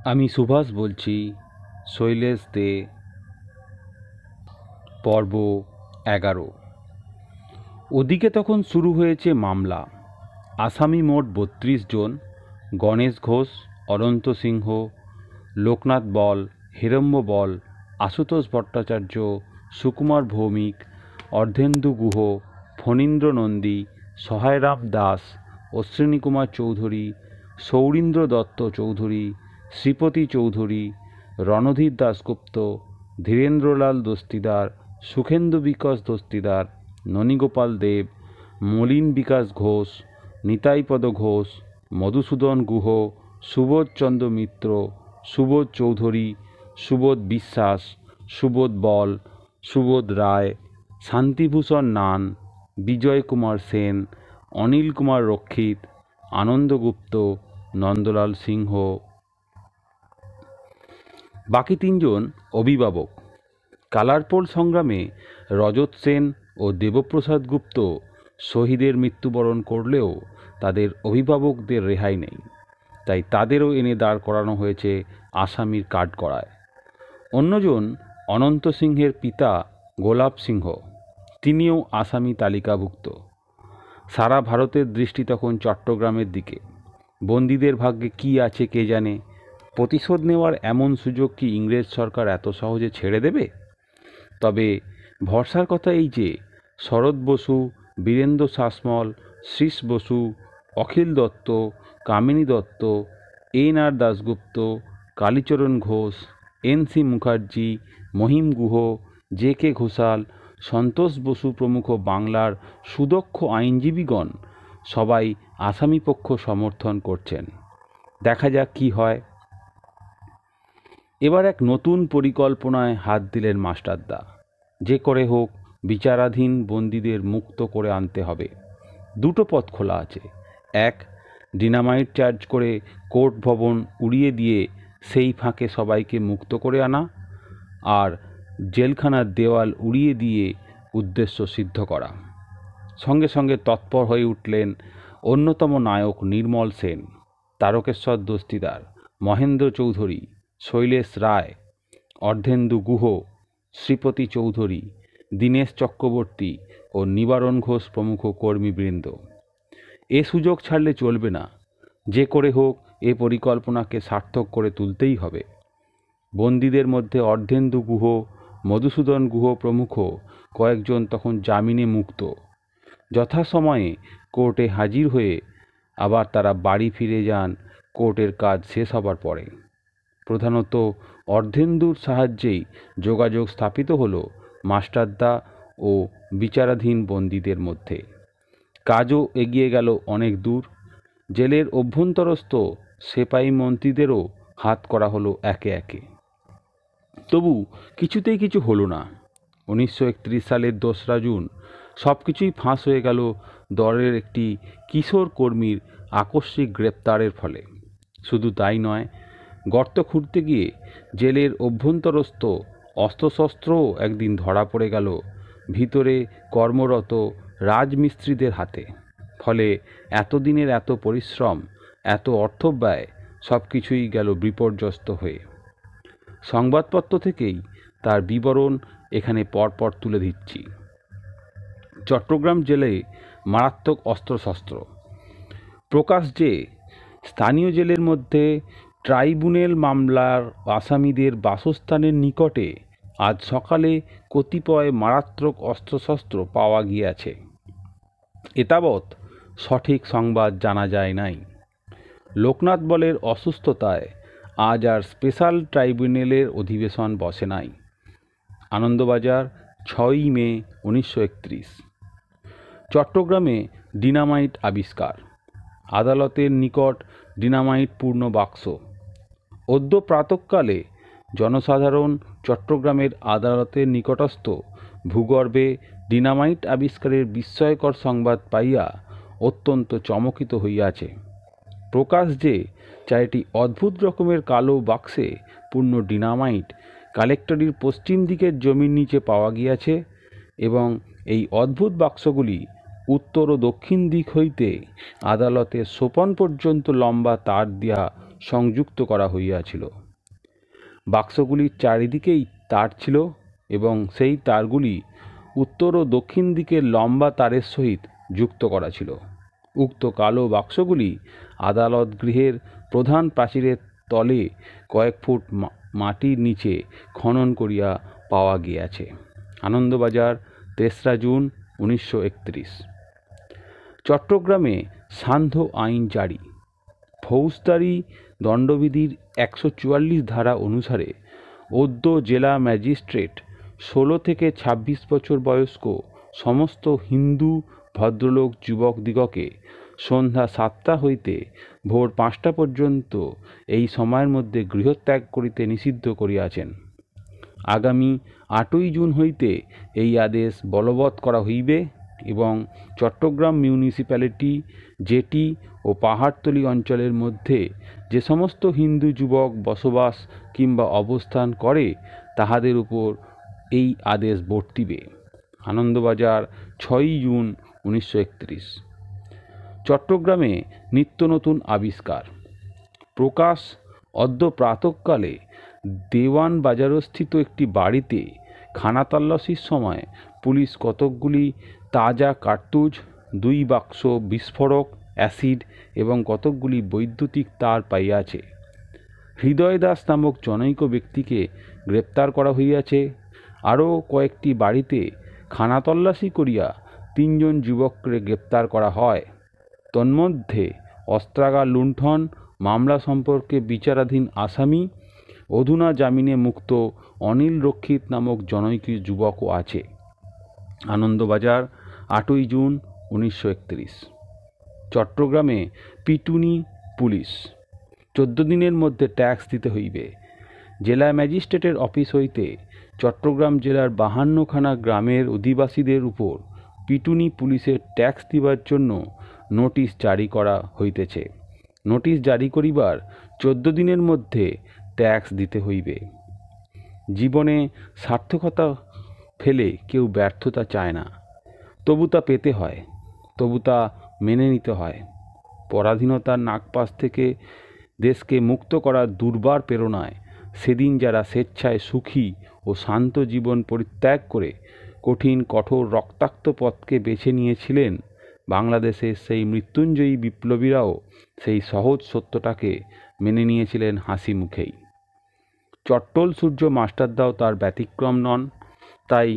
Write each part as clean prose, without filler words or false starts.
আমি সুভাষ বলছি। শৈলেশ দে, পর্ব 11। ওদিকে তখন শুরু হয়েছে মামলা। আসামি মোট 32 জন। গণেশ ঘোষ, অনন্ত সিংহ, লোকনাথ বল, হিরম্ব বল, আশুতোষ ভট্টাচার্য, সুকুমার ভৌমিক, অর্ধেন্দু গুহ, ফণীন্দ্র নন্দী, সহায়রাম দাস, অশ্বিনী কুমার চৌধুরী, সৌরীন্দ্র দত্ত চৌধুরী, শ্রীপতি চৌধুরী, রণধীর দাশগুপ্ত, ধীরেন্দ্রলাল দস্তিদার, সুখেন্দু বিকাশ দস্তিদার, ননীগোপাল দেব, মলিন বিকাশ ঘোষ, নিতাইপদ ঘোষ, মধুসূদন গুহ, সুবোধ চন্দ্র মিত্র, সুবোধ চৌধুরী, সুবোধ বিশ্বাস, সুবোধ বল, সুবোধ রায়, শান্তিভূষণ নান, বিজয় কুমার সেন, অনিল কুমার রক্ষিত, আনন্দ গুপ্ত, নন্দলাল সিংহ। বাকি 3 জন অভিভাবক। কালারপোল সংগ্রামে রজত সেন ও দেবপ্রসাদ গুপ্ত শহীদের মৃত্যুবরণ করলেও তাদের অভিভাবকদের রেহাই নেই, তাই তাদেরও এনে দাঁড় করানো হয়েছে আসামির কাঠগড়ায়। অন্যজন অনন্ত সিংহের পিতা গোলাপ সিংহ, তিনিও আসামি তালিকাভুক্ত। সারা ভারতের দৃষ্টি তখন চট্টগ্রামের দিকে। বন্দীদের ভাগ্যে কি আছে কে জানে। প্রতিশোধ নেওয়ার এমন সুযোগ কি ইংরেজ সরকার এত সহজে ছেড়ে দেবে? তবে ভরসার কথা এই যে শরৎ বসু, বীরেন্দ্র শাসমল, শ্রীশ বসু, অখিল দত্ত, কামিনী দত্ত, এন.আর. দাশগুপ্ত, কালীচরণ ঘোষ, এন.সি. মুখার্জি, মহিম গুহ, জে.কে. ঘোষাল, সন্তোষ বসু প্রমুখ বাংলার সুদক্ষ আইনজীবীগণ সবাই আসামিপক্ষ সমর্থন করছেন। দেখা যাক কি হয়। এবার এক নতুন পরিকল্পনায় হাত দিলেন মাস্টারদা। যে করে হোক বিচারাধীন বন্দীদের মুক্ত করে আনতে হবে। 2টো পথ খোলা আছে। 1, ডিনামাইট চার্জ করে কোর্ট ভবন উড়িয়ে দিয়ে সেই ফাঁকে সবাইকে মুক্ত করে আনা, আর জেলখানার দেওয়াল উড়িয়ে দিয়ে উদ্দেশ্য সিদ্ধ করা। সঙ্গে সঙ্গে তৎপর হয়ে উঠলেন অন্যতম নায়ক নির্মল সেন, তারকেশ্বর দস্তিদার, মহেন্দ্র চৌধুরী, শৈলেশ রায়, অর্ধেন্দু গুহ, শ্রীপতি চৌধুরী, দীনেশ চক্রবর্তী ও নিবারণ ঘোষ প্রমুখ কর্মীবৃন্দ। এ সুযোগ ছাড়লে চলবে না। যে করে হোক এ পরিকল্পনাকে সার্থক করে তুলতেই হবে। বন্দীদের মধ্যে অর্ধেন্দু গুহ, মধুসূদন গুহ প্রমুখ কয়েকজন তখন জামিনে মুক্ত। যথাসময়ে কোর্টে হাজির হয়ে আবার তারা বাড়ি ফিরে যান কোর্টের কাজ শেষ হবার পরে। প্রধানত অর্ধেন্দুর সাহায্যেই যোগাযোগ স্থাপিত হলো মাস্টারদা ও বিচারাধীন বন্দীদের মধ্যে। কাজও এগিয়ে গেল অনেক দূর। জেলের অভ্যন্তরস্থ সেপাই মন্ত্রীদেরও হাত করা হলো একে একে। তবু কিছুতেই কিছু হলো না। 1931 সালের 2রা জুন সব কিছুই ফাঁস হয়ে গেল দলের একটি কিশোর কর্মীর আকস্মিক গ্রেপ্তারের ফলে। শুধু তাই নয়, গর্ত খুঁড়তে গিয়ে জেলের অভ্যন্তরস্থ অস্ত্রশস্ত্রও একদিন ধরা পড়ে গেল ভিতরে কর্মরত রাজমিস্ত্রিদের হাতে। ফলে এতদিনের এত পরিশ্রম, এত অর্থব্যয় সব কিছুই গেল বিপর্যস্ত হয়ে। সংবাদপত্র থেকেই তার বিবরণ এখানে পরপর তুলে দিচ্ছি। চট্টগ্রাম জেলে মারাত্মক অস্ত্রশস্ত্র। প্রকাশ যে স্থানীয় জেলের মধ্যে ট্রাইব্যুনাল মামলার আসামিদের বাসস্থানের নিকটে আজ সকালে কতিপয় মারাত্মক অস্ত্রশস্ত্র পাওয়া গিয়াছে। এতাবৎ সঠিক সংবাদ জানা যায় নাই। লোকনাথ বলের অসুস্থতায় আজ আর স্পেশাল ট্রাইব্যুনালের অধিবেশন বসে নাই। আনন্দবাজার, 6ই মে 1931। চট্টগ্রামে ডিনামাইট আবিষ্কার। আদালতের নিকট ডিনামাইট পূর্ণ বাক্স। অদ্য প্রাতঃকালে জনসাধারণ চট্টগ্রামের আদালতের নিকটস্থ ভূগর্ভে ডিনামাইট আবিষ্কারের বিস্ময়কর সংবাদ পাইয়া অত্যন্ত চমকিত হইয়াছে। প্রকাশ যে 4টি অদ্ভুত রকমের কালো বাক্সে পূর্ণ ডিনামাইট কালেক্টরির পশ্চিম দিকের জমির নিচে পাওয়া গিয়াছে এবং এই অদ্ভুত বাক্সগুলি উত্তর ও দক্ষিণ দিক হইতে আদালতের সোপান পর্যন্ত লম্বা তার দিয়া সংযুক্ত করা হইয়াছিল। বাক্সগুলির চারিদিকেই তার ছিল এবং সেই তারগুলি উত্তর ও দক্ষিণ দিকের লম্বা তারের সহিত যুক্ত করা ছিল। উক্ত কালো বাক্সগুলি আদালত গৃহের প্রধান প্রাচীরের তলে কয়েক ফুট মাটির নিচে খনন করিয়া পাওয়া গিয়াছে। আনন্দবাজার, 3রা জুন 1931। চট্টগ্রামে সান্ধ্য আইন জারি। ফৌজদারি দণ্ডবিধির 144 ধারা অনুসারে অদ্য জেলা ম্যাজিস্ট্রেট 16 থেকে 26 বছর বয়স্ক সমস্ত হিন্দু ভদ্রলোক যুবকদিগকে সন্ধ্যা 7টা হইতে ভোর 5টা পর্যন্ত এই সময়ের মধ্যে গৃহত্যাগ করিতে নিষিদ্ধ করিয়াছেন। আগামী 8ই জুন হইতে এই আদেশ বলবৎ করা হইবে এবং চট্টগ্রাম মিউনিসিপ্যালিটি, জেটি ও পাহাড়তলি অঞ্চলের মধ্যে যে সমস্ত হিন্দু যুবক বসবাস কিংবা অবস্থান করে তাহাদের উপর এই আদেশ বর্তিবে। আনন্দবাজার, 6ই জুন 1931। চট্টগ্রামে নিত্য নতুন আবিষ্কার। প্রকাশ, অদ্য প্রাতঃকালে দেওয়ান বাজারস্থিত একটি বাড়িতে খানাতল্লাশির সময় পুলিশ কতকগুলি তাজা কার্তুজ, 2 বাক্স বিস্ফোরক, অ্যাসিড এবং কতকগুলি বৈদ্যুতিক তার পাইয়াছে। হৃদয় দাস নামক জনৈক ব্যক্তিকে গ্রেপ্তার করা হইয়াছে। আরও কয়েকটি বাড়িতে খানাতল্লাশি করিয়া 3 জন যুবককে গ্রেপ্তার করা হয়। তন্মধ্যে অস্ত্রাগার লুণ্ঠন মামলা সম্পর্কে বিচারাধীন আসামি অধুনা জামিনে মুক্ত অনিল রক্ষিত নামক জনৈক যুবকও আছে। আনন্দবাজার, 8ই জুন 1931। চট্টগ্রামে পিটুনি পুলিশ। 14 দিনের মধ্যে ট্যাক্স দিতে হইবে। জেলা ম্যাজিস্ট্রেটের অফিস হইতে চট্টগ্রাম জেলার 52খানা গ্রামের অধিবাসীদের উপর পিটুনি পুলিশের ট্যাক্স দিবার জন্য নোটিশ জারি করা হইতেছে। নোটিশ জারি করিবার 14 দিনের মধ্যে ট্যাক্স দিতে হইবে। জীবনে সার্থকতা ফেলে কেউ ব্যর্থতা চায় না, তবু তা পেতে হয়, তবু তা মেনে নিতে হয়। পরাধীনতার নাগপাশ থেকে দেশকে মুক্ত করার দুর্বার প্রেরণায় সেদিন যারা স্বেচ্ছায় সুখী ও শান্ত জীবন পরিত্যাগ করে কঠিন কঠোর রক্তাক্ত পথকে বেছে নিয়েছিলেন, বাংলাদেশের সেই মৃত্যুঞ্জয়ী বিপ্লবীরাও সেই সহজ সত্যটাকে মেনে নিয়েছিলেন হাসি মুখেই। চট্টল সূর্য মাস্টারদাও তার ব্যতিক্রম নন। তাই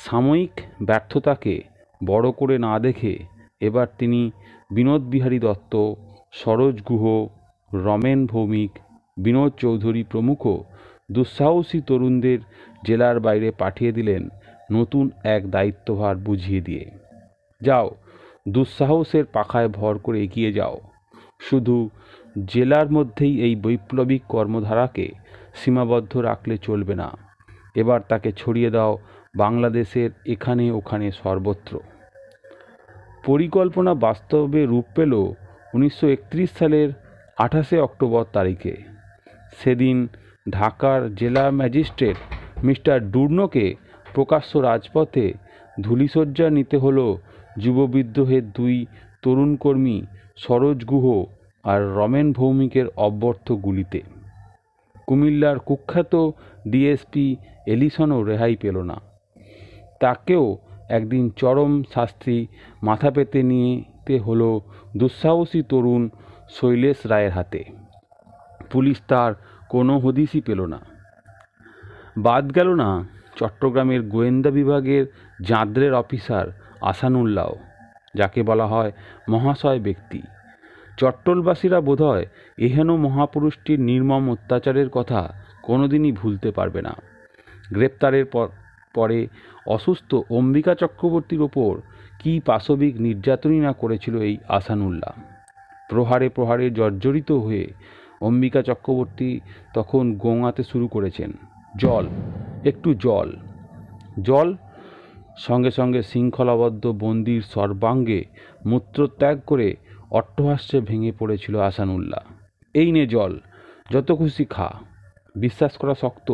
সাময়িক ব্যর্থতাকে বড় করে না দেখে এবার তিনি বিনোদ বিহারী দত্ত, সরোজ গুহ, রমেন ভৌমিক, বিনোদ চৌধুরী প্রমুখ দুঃসাহসী তরুণদের জেলার বাইরে পাঠিয়ে দিলেন নতুন এক দায়িত্বভার বুঝিয়ে দিয়ে। যাও, দুঃসাহসের পাখায় ভর করে এগিয়ে যাও। শুধু জেলার মধ্যেই এই বৈপ্লবিক কর্মধারাকে সীমাবদ্ধ রাখলে চলবে না, এবার তাকে ছড়িয়ে দাও বাংলাদেশের এখানে ওখানে সর্বত্র। পরিকল্পনা বাস্তবে রূপ পেল 1931 সালের 28শে অক্টোবর তারিখে। সেদিন ঢাকার জেলা ম্যাজিস্ট্রেট মিস্টার ডুর্নোকে প্রকাশ্য রাজপথে ধূলিসজ্জা নিতে হলো যুববিদ্রোহের 2 তরুণ কর্মী সরোজ গুহ আর রমেন ভৌমিকের অব্যর্থ গুলিতে। কুমিল্লার কুখ্যাত ডিএসপি এলিসনও রেহাই পেল না। তাকেও একদিন চরম শাস্তি মাথা পেতে নিতে হলো দুঃসাহসী তরুণ শৈলেশ রায়ের হাতে। পুলিশ তার কোনো হদিশই পেল না। বাদ গেল না চট্টগ্রামের গোয়েন্দা বিভাগের জাঁদরের অফিসার আসানুল্লাহ, যাকে বলা হয় মহাশয় ব্যক্তি। চট্টলবাসীরা বোধহয় এহেন মহাপুরুষটির নির্মম অত্যাচারের কথা কোনোদিনই ভুলতে পারবে না। গ্রেপ্তারের পরে অসুস্থ অম্বিকা চক্রবর্তীর ওপর কী পাশবিক নির্যাতনই না করেছিল এই আসানুল্লাহ। প্রহারে প্রহারে জর্জরিত হয়ে অম্বিকা চক্রবর্তী তখন গোঙাতে শুরু করেছেন, জল, একটু জল, জল। সঙ্গে সঙ্গে শৃঙ্খলাবদ্ধ বন্দির সর্বাঙ্গে মূত্রত্যাগ করে অট্টহাস্যে ভেঙে পড়েছিল আসানুল্লাহ। এই নে জল, যত খুশি খা। বিশ্বাস করা শক্ত,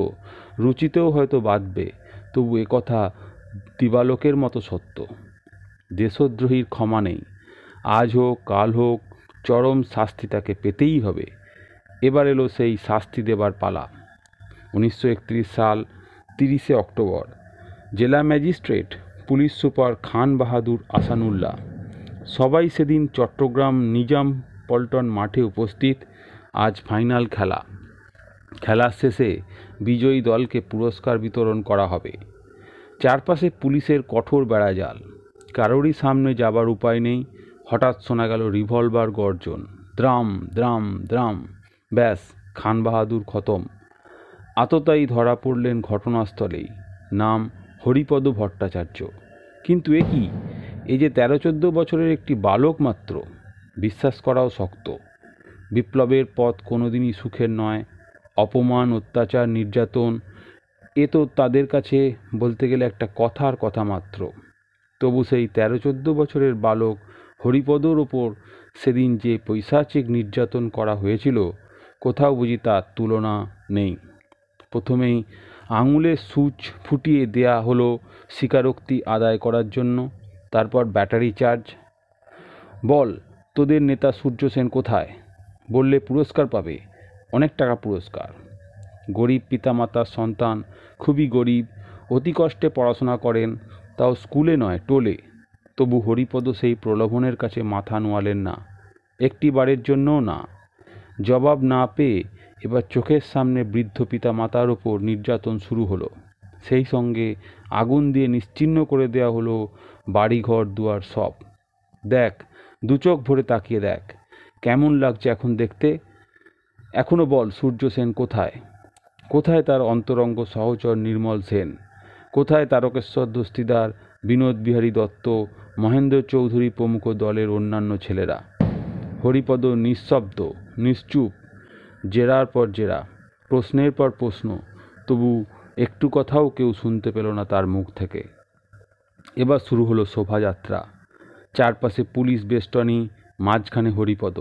রুচিতেও হয়তো বাঁধবে, তবু একথা দিবালোকের মতো সত্য। দেশদ্রোহীর ক্ষমা নেই। আজ হোক কাল হোক চরম শাস্তি তাকে পেতেই হবে। এবার এলো সেই শাস্তি দেবার পালা। 1931 সাল 30শে অক্টোবর জেলা magistrate police super Khan Bahadur Ahsanullah সবাই সেদিন চট্টগ্রাম নিজাম পল্টন মাঠে উপস্থিত। আজ ফাইনাল খেলা। খেলার শেষে বিজয়ী দলকে পুরস্কার বিতরণ করা হবে। চারপাশে পুলিশের কঠোর বেড়াজাল, কারোরই সামনে যাবার উপায় নেই। হঠাৎ শোনা গেল রিভলভার গর্জন, দ্রাম দ্রাম দ্রাম। ব্যাস, খান বাহাদুর খতম। আততায়ী ধরা পড়লেন ঘটনাস্থলেই। নাম হরিপদ ভট্টাচার্য। কিন্তু এ কি? এ যে 13-14 বছরের একটি বালক মাত্র। বিশ্বাস করাও শক্ত। বিপ্লবের পথ কোনোদিনই সুখের নয়। অপমান, অত্যাচার, নির্যাতন এ তো তাদের কাছে বলতে গেলে একটা কথার কথা মাত্র। তবু সেই 13-14 বছরের বালক হরিপদর ওপর সেদিন যে পৈশাচিক নির্যাতন করা হয়েছিল, কোথাও বুঝি তার তুলনা নেই। প্রথমেই আঙুলের সূচ ফুটিয়ে দেয়া হলো স্বীকারোক্তি আদায় করার জন্য। তারপর ব্যাটারি চার্জ। বল, তোদের নেতা সূর্য সেন কোথায়? বললে পুরস্কার পাবে, অনেক টাকা পুরস্কার। গরিব পিতামাতার সন্তান, খুবই গরিব, অতি কষ্টে পড়াশোনা করেন, তাও স্কুলে নয় টোলে। তবু হরিপদ সেই প্রলোভনের কাছে মাথা নোয়ালেন না, একটি বারের জন্যও না। জবাব না পেয়ে এবার চোখের সামনে বৃদ্ধ পিতামাতার ওপর নির্যাতন শুরু হলো। সেই সঙ্গে আগুন দিয়ে নিশ্চিহ্ন করে দেওয়া হলো বাড়িঘর দুয়ার সব। দেখ, দু চোখ ভরে তাকিয়ে দেখ, কেমন লাগছে এখন দেখতে। এখনো বল, সূর্য সেন কোথায়? কোথায় তার অন্তরঙ্গ সহচর নির্মল সেন? কোথায় তারকেশ্বর দস্তিদার, বিনোদ বিহারী দত্ত, মহেন্দ্র চৌধুরী প্রমুখ দলের অন্যান্য ছেলেরা? হরিপদ নিঃশব্দ, নিশ্চুপ। জেরার পর জেরা, প্রশ্নের পর প্রশ্ন, তবু একটু কথাও কেউ শুনতে পেল না তার মুখ থেকে। এবার শুরু হলো শোভাযাত্রা। চারপাশে পুলিশ বেষ্টনী, মাঝখানে হরিপদ।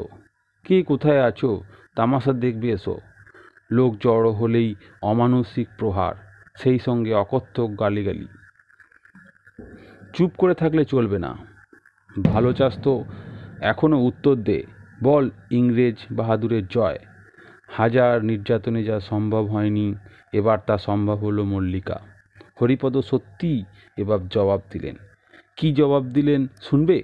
কে কোথায় আছো? তামাশা দেখবে এসো। লোক জড়ো হলেই অমানসিক প্রহার, সেই সঙ্গে অকথ্য গালিগালি। চুপ করে থাকলে চলবে না। ভালো চাস তো এখনো উত্তর দে। বল, ইংরেজ বাহাদুরের জয়। হাজার নির্যাতনে যা সম্ভব হয়নি, এবার তা সম্ভব হলো মল্লিকা। হরিপদ সত্যি এবার জবাব দিলেন। কি জবাব দিলেন শুনবে?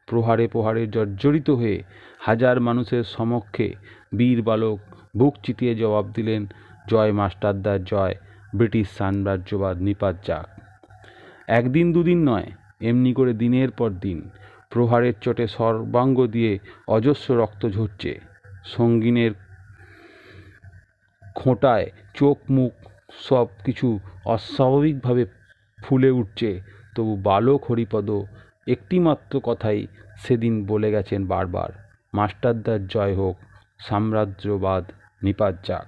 প্রহারে প্রহারে জর্জরিত হয়ে হাজার মানুষের সমক্ষে বীর বালক বুক চিতিয়ে জবাব দিলেন, জয় মাস্টারদার জয়, ব্রিটিশ সাম্রাজ্যবাদ নিপাত যাক। একদিন দুদিন নয়, এমনি করে দিনের পর দিন প্রহারের চোটে সর্বাঙ্গ দিয়ে অজস্র রক্ত ঝরছে। সঙ্গিনের খোঁটায় চোখ মুখ সব কিছু অস্বাভাবিকভাবে ফুলে উঠছে। তবু বালক হরিপদ একটিমাত্র কথাই সেদিন বলে গেছেন বারবার, মাস্টারদার জয় হোক, সাম্রাজ্যবাদ নিপাত যাক।